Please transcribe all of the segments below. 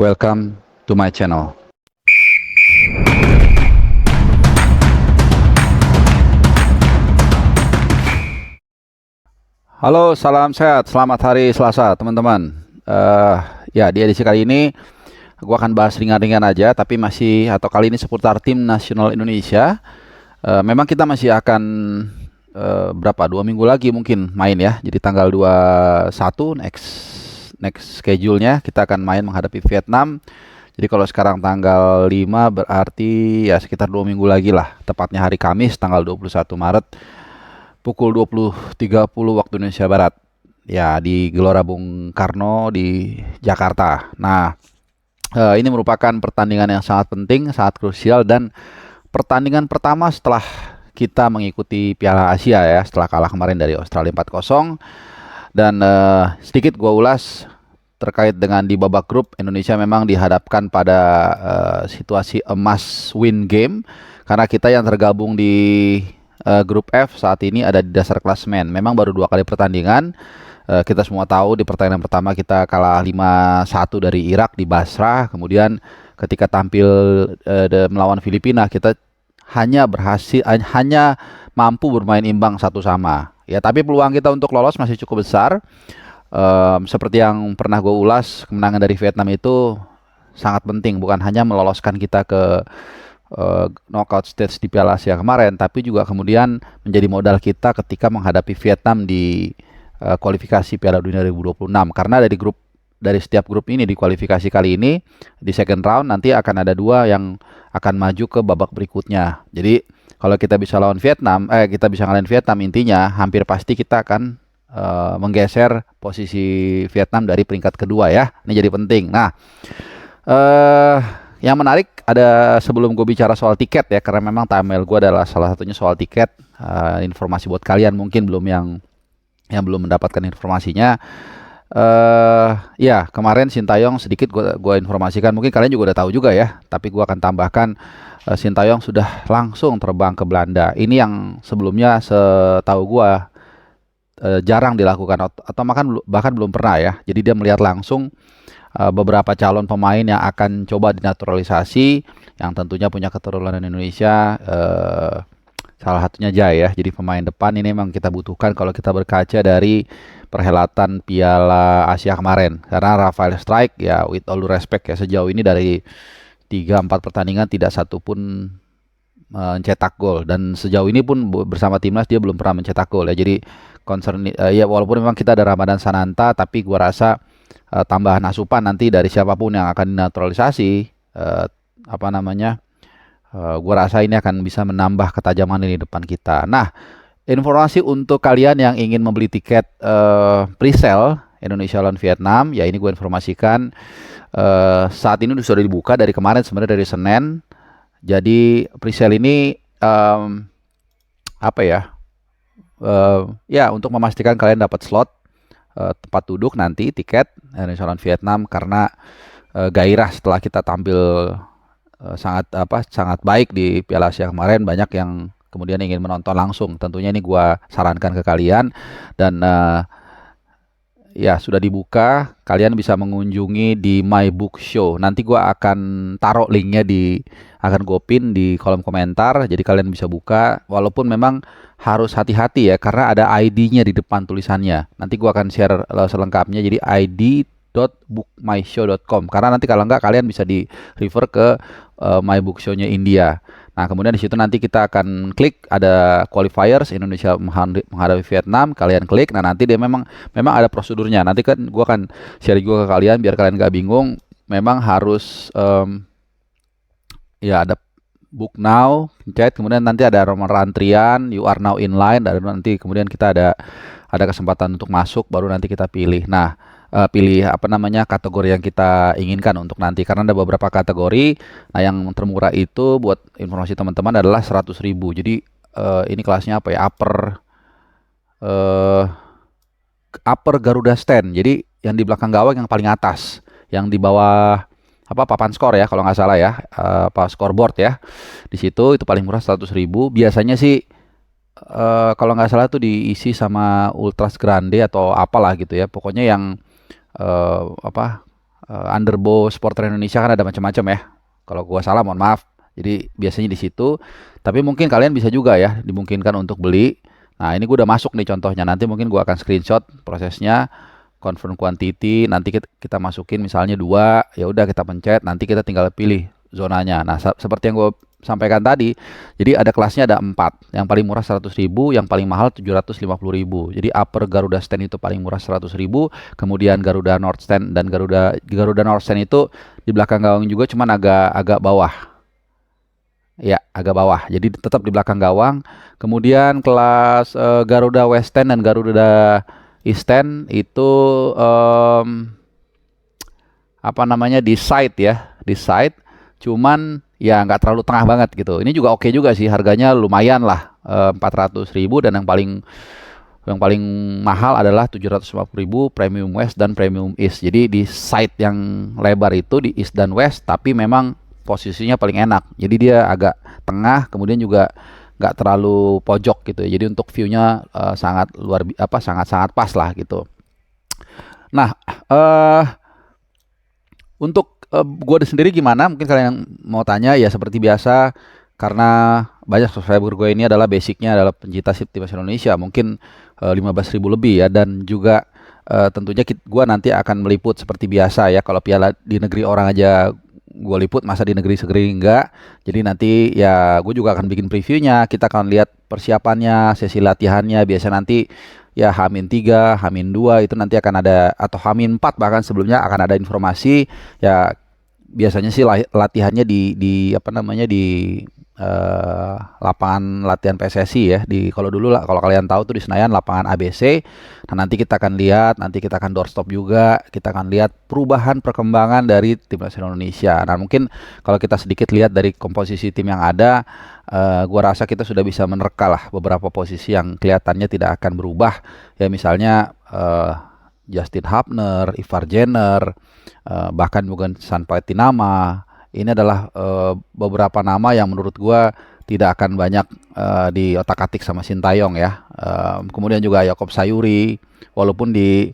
Welcome to my channel. Halo, salam sehat, selamat hari Selasa, teman-teman. Ya, di edisi kali ini gua akan bahas ringan-ringan aja, tapi kali ini seputar tim nasional Indonesia. Memang kita masih akan dua minggu lagi mungkin main ya. Jadi tanggal 21 next schedule-nya kita akan main menghadapi Vietnam. Jadi kalau sekarang tanggal 5 berarti ya sekitar 2 minggu lagi lah. Tepatnya hari Kamis tanggal 21 Maret pukul 20.30 waktu Indonesia Barat. Ya, di Gelora Bung Karno di Jakarta. Nah, ini merupakan pertandingan yang sangat penting, sangat krusial, dan pertandingan pertama setelah kita mengikuti Piala Asia ya, setelah kalah kemarin dari Australia 4-0. Dan sedikit gua ulas terkait dengan di babak grup. Indonesia memang dihadapkan pada situasi emas win game karena kita yang tergabung di grup F saat ini ada di dasar klasemen. Memang baru 2 kali pertandingan. Kita semua tahu di pertandingan pertama kita kalah 5-1 dari Irak di Basra. Kemudian ketika tampil melawan Filipina kita hanya mampu bermain imbang 1-1. Ya, tapi peluang kita untuk lolos masih cukup besar. Seperti yang pernah gue ulas, kemenangan dari Vietnam itu sangat penting, bukan hanya meloloskan kita ke knockout stage di Piala Asia kemarin, tapi juga kemudian menjadi modal kita ketika menghadapi Vietnam di kualifikasi Piala Dunia 2026. Karena dari setiap grup ini di kualifikasi kali ini di second round nanti akan ada 2 yang akan maju ke babak berikutnya. Jadi kalau kita bisa ngalahin Vietnam, intinya hampir pasti kita akan menggeser posisi Vietnam dari peringkat kedua ya. Ini jadi penting. Nah, yang menarik ada sebelum gue bicara soal tiket ya, karena memang thumbnail gue adalah salah satunya soal tiket. Informasi buat kalian mungkin yang belum mendapatkan informasinya. Ya, kemarin Sintayong sedikit gue informasikan, mungkin kalian juga udah tahu juga ya, tapi gue akan tambahkan Sintayong sudah langsung terbang ke Belanda. Ini yang sebelumnya setahu gue jarang dilakukan atau bahkan belum pernah ya. Jadi dia melihat langsung beberapa calon pemain yang akan coba dinaturalisasi, yang tentunya punya keturunan Indonesia. Salah satunya Jai ya. Jadi pemain depan ini memang kita butuhkan kalau kita berkaca dari perhelatan Piala Asia kemarin. Karena Rafael Strike ya, with all due respect ya, sejauh ini dari 3-4 pertandingan tidak satu pun mencetak gol, dan sejauh ini pun bersama timnas dia belum pernah mencetak gol ya. Jadi concern ya, walaupun memang kita ada Ramadan Sananta, tapi gua rasa tambahan asupan nanti dari siapapun yang akan dinaturalisasi gua rasa ini akan bisa menambah ketajaman ini depan kita. Nah, informasi untuk kalian yang ingin membeli tiket pre-sale Indonesia lawan Vietnam, ya ini gue informasikan saat ini sudah dibuka dari kemarin, sebenarnya dari Senin. Jadi pre-sale ini ya untuk memastikan kalian dapat slot tempat duduk nanti tiket Indonesia lawan Vietnam, karena gairah setelah kita tampil sangat baik di Piala Asia kemarin, banyak yang kemudian ingin menonton langsung. Tentunya ini gua sarankan ke kalian, dan ya sudah dibuka, kalian bisa mengunjungi di My Book Show. Nanti gua akan taruh linknya akan gue pin di kolom komentar, jadi kalian bisa buka. Walaupun memang harus hati-hati ya, karena ada ID-nya di depan tulisannya. Nanti gua akan share selengkapnya, jadi id.bookmyshow.com, karena nanti kalau enggak kalian bisa di refer ke My Book Show-nya India. Nah, kemudian di situ nanti kita akan klik ada qualifiers Indonesia menghadapi Vietnam, kalian klik. Nah, nanti dia memang ada prosedurnya. Nanti kan gua akan share juga ke kalian biar kalian gak bingung. Memang harus ya ada book now, pencet, kemudian nanti ada nomor antrian, you are now in line, dan nanti kemudian kita ada kesempatan untuk masuk, baru nanti kita pilih. Nah, pilih kategori yang kita inginkan untuk nanti, karena ada beberapa kategori. Nah, yang termurah itu buat informasi teman-teman adalah 100.000. Jadi ini kelasnya apa ya, upper Garuda stand. Jadi yang di belakang gawang yang paling atas, yang di bawah papan skor ya kalau nggak salah ya, scoreboard ya, di situ itu paling murah 100.000. Biasanya sih kalau nggak salah tuh diisi sama Ultras Grande atau apalah gitu ya, pokoknya yang Underbow Supporter Indonesia kan ada macam-macam ya. Kalau gua salah mohon maaf. Jadi biasanya di situ. Tapi mungkin kalian bisa juga ya dimungkinkan untuk beli. Nah, ini gua udah masuk nih contohnya. Nanti mungkin gua akan screenshot prosesnya, confirm quantity, nanti kita masukin misalnya 2, ya udah kita pencet, nanti kita tinggal pilih zonanya. Nah, seperti yang gue sampaikan tadi, jadi ada kelasnya ada 4. Yang paling murah 100.000, yang paling mahal 750.000. Jadi upper Garuda Stand itu paling murah 100.000, kemudian Garuda North Stand dan Garuda North Stand itu di belakang gawang juga, cuman agak bawah. Ya, agak bawah. Jadi tetap di belakang gawang. Kemudian kelas Garuda West Stand dan Garuda East Stand itu apa namanya di side ya, di side. Cuman ya nggak terlalu tengah banget gitu. Ini juga oke juga sih, harganya lumayan lah, 400.000, dan yang paling mahal adalah 750.000 Premium West dan Premium East. Jadi di side yang lebar itu di East dan West, tapi memang posisinya paling enak. Jadi dia agak tengah, kemudian juga nggak terlalu pojok gitu. Jadi untuk view-nya sangat sangat pas lah gitu. Nah, untuk gue sendiri gimana? Mungkin kalian mau tanya ya, seperti biasa, karena banyak subscriber gue ini adalah basicnya adalah pencinta timnas Indonesia, mungkin 15.000 lebih ya, dan juga tentunya gue nanti akan meliput seperti biasa ya. Kalau piala di negeri orang aja gue liput, masa di negeri segeri enggak. Jadi nanti ya gue juga akan bikin previewnya, kita akan lihat persiapannya, sesi latihannya. Biasa nanti ya H-3, H-2 itu nanti akan ada, atau H-4 bahkan sebelumnya akan ada informasi ya. Biasanya sih latihannya di apa namanya di lapangan latihan PSSI ya, kalau dulu lah, kalau kalian tahu tuh di Senayan lapangan ABC. Nah, nanti kita akan lihat, nanti kita akan doorstop juga, kita akan lihat perubahan perkembangan dari timnas Indonesia. Nah, mungkin kalau kita sedikit lihat dari komposisi tim yang ada, gua rasa kita sudah bisa menerka lah beberapa posisi yang kelihatannya tidak akan berubah ya. Misalnya Justin Hapner, Ivar Jenner, bahkan bukan San Patinama. Ini adalah beberapa nama yang menurut gua tidak akan banyak di otak-atik sama Sintayong ya. Kemudian juga Yakob Sayuri, walaupun di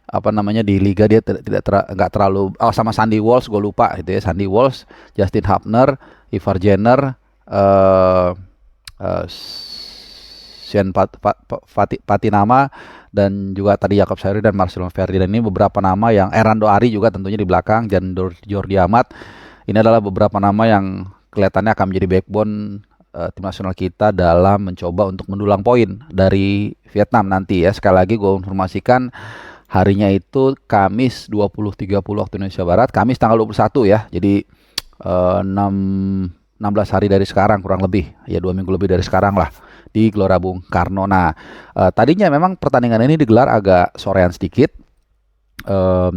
apa namanya di liga dia nggak terlalu, sama Sandy Walsh, gue lupa gitu ya. Sandy Walsh, Justin Hapner, Ivar Jenner, Sean Patinama, dan juga tadi Yakob Sayuri dan Marcelo Ferdinand. Ini beberapa nama yang Erando Ari juga tentunya di belakang, dan Jordi Amat. Ini adalah beberapa nama yang kelihatannya akan menjadi backbone tim nasional kita dalam mencoba untuk mendulang poin dari Vietnam nanti ya. Sekali lagi gue informasikan, harinya itu Kamis 20.30 waktu Indonesia Barat, Kamis tanggal 21 ya. Jadi 16 hari dari sekarang kurang lebih ya, 2 minggu lebih dari sekarang lah, di Gelora Bung Karno. Nah, tadinya memang pertandingan ini digelar agak sorean sedikit,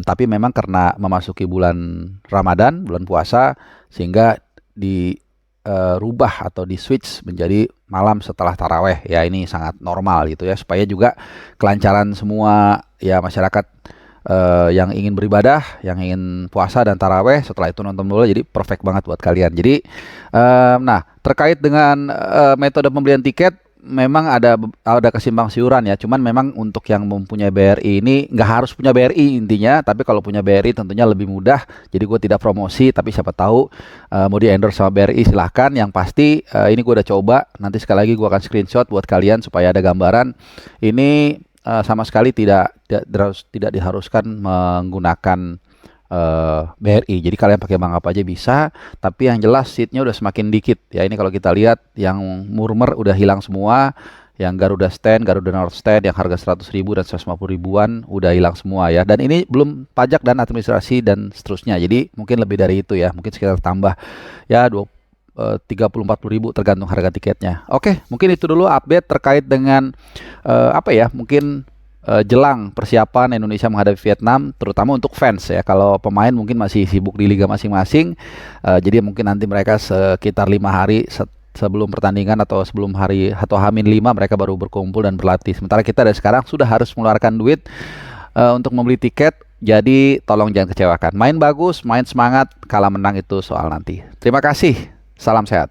tapi memang karena memasuki bulan Ramadan, bulan puasa, sehingga dirubah atau di switch menjadi malam setelah taraweh ya. Ini sangat normal gitu ya, supaya juga kelancaran semua ya masyarakat yang ingin beribadah, yang ingin puasa dan taraweh, setelah itu nonton bola, jadi perfect banget buat kalian. Jadi nah, terkait dengan metode pembelian tiket, memang ada kesimpang siuran ya. Cuman memang untuk yang mempunyai BRI ini nggak harus punya BRI intinya, tapi kalau punya BRI tentunya lebih mudah. Jadi gue tidak promosi, tapi siapa tahu mau di endorse sama BRI silahkan. Yang pasti ini gue udah coba, nanti sekali lagi gue akan screenshot buat kalian supaya ada gambaran. Ini sama sekali tidak diharuskan menggunakan BRI. Jadi kalian pakai bank apa aja bisa, tapi yang jelas seatnya udah semakin dikit ya. Ini kalau kita lihat yang murmer udah hilang semua, yang Garuda Stand, Garuda North Stand yang harga 100.000 dan 150.000-an udah hilang semua ya. Dan ini belum pajak dan administrasi dan seterusnya, jadi mungkin lebih dari itu ya, mungkin sekitar tambah ya 30-40 ribu tergantung harga tiketnya. Oke, mungkin itu dulu update terkait dengan mungkin jelang persiapan Indonesia menghadapi Vietnam, terutama untuk fans ya. Kalau pemain mungkin masih sibuk di liga masing-masing, jadi mungkin nanti mereka sekitar 5 hari sebelum pertandingan atau sebelum hari atau H-5 mereka baru berkumpul dan berlatih. Sementara kita dari sekarang sudah harus mengeluarkan duit untuk membeli tiket. Jadi tolong jangan kecewakan. Main bagus, main semangat, kalah menang itu soal nanti. Terima kasih, salam sehat.